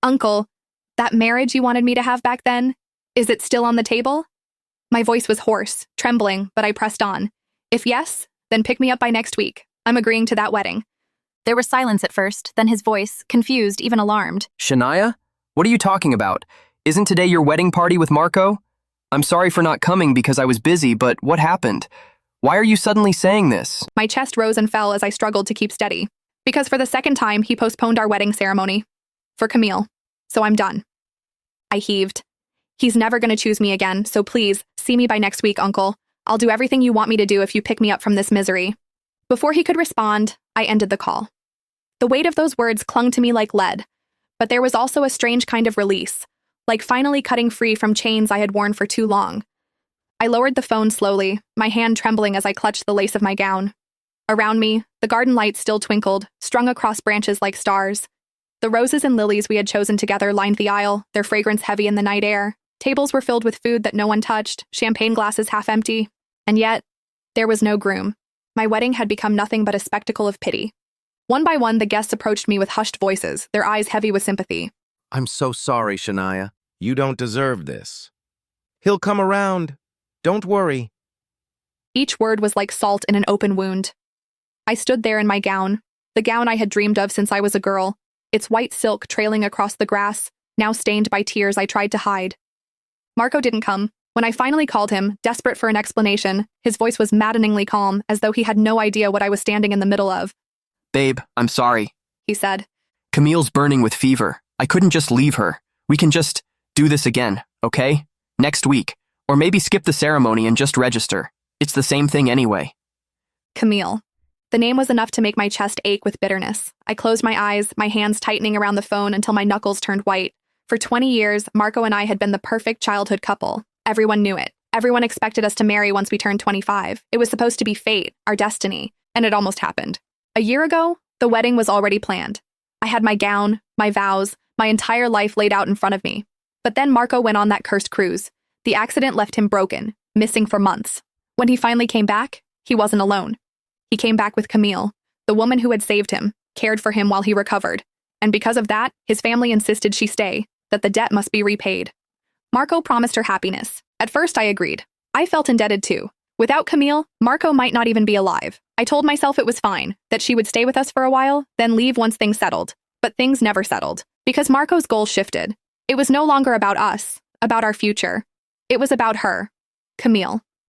Uncle, that marriage you wanted me to have back then, is it still on the table? My voice was hoarse, trembling, but I pressed on. If yes, then pick me up by next week. I'm agreeing to that wedding. There was silence at first, then his voice, confused, even alarmed. Shania? What are you talking about? Isn't today your wedding party with Marco? I'm sorry for not coming because I was busy, but what happened? Why are you suddenly saying this? My chest rose and fell as I struggled to keep steady. Because for the second time, he postponed our wedding ceremony. For Camille. So I'm done. I heaved. He's never going to choose me again, so please, see me by next week, Uncle. I'll do everything you want me to do if you pick me up from this misery. Before he could respond, I ended the call. The weight of those words clung to me like lead, but there was also a strange kind of release, like finally cutting free from chains I had worn for too long. I lowered the phone slowly, my hand trembling as I clutched the lace of my gown. Around me, the garden lights still twinkled, strung across branches like stars. The roses and lilies we had chosen together lined the aisle, their fragrance heavy in the night air. Tables were filled with food that no one touched, champagne glasses half empty. And yet, there was no groom. My wedding had become nothing but a spectacle of pity. One by one, the guests approached me with hushed voices, their eyes heavy with sympathy. I'm so sorry, Shania. You don't deserve this. He'll come around. Don't worry. Each word was like salt in an open wound. I stood there in my gown, the gown I had dreamed of since I was a girl, its white silk trailing across the grass, now stained by tears I tried to hide. Marco didn't come. When I finally called him, desperate for an explanation, his voice was maddeningly calm, as though he had no idea what I was standing in the middle of. Babe, I'm sorry, He said. Camille's burning with fever. I couldn't just leave her. We can just do this again, okay? Next week. Or maybe skip the ceremony and just register. It's the same thing anyway. Camille. The name was enough to make my chest ache with bitterness. I closed my eyes, my hands tightening around the phone until my knuckles turned white. For 20 years, Marco and I had been the perfect childhood couple. Everyone knew it. Everyone expected us to marry once we turned 25. It was supposed to be fate, our destiny, and it almost happened. A year ago, the wedding was already planned. I had my gown, my vows, my entire life laid out in front of me. But then Marco went on that cursed cruise. The accident left him broken, missing for months. When he finally came back, he wasn't alone. He came back with Camille, the woman who had saved him, cared for him while he recovered. And because of that, his family insisted she stay, that the debt must be repaid. Marco promised her happiness. At first, I agreed. I felt indebted too. Without Camille, Marco might not even be alive. I told myself it was fine, that she would stay with us for a while, then leave once things settled. But things never settled, because Marco's goals shifted. It was no longer about us, about our future. It was about her, Camille.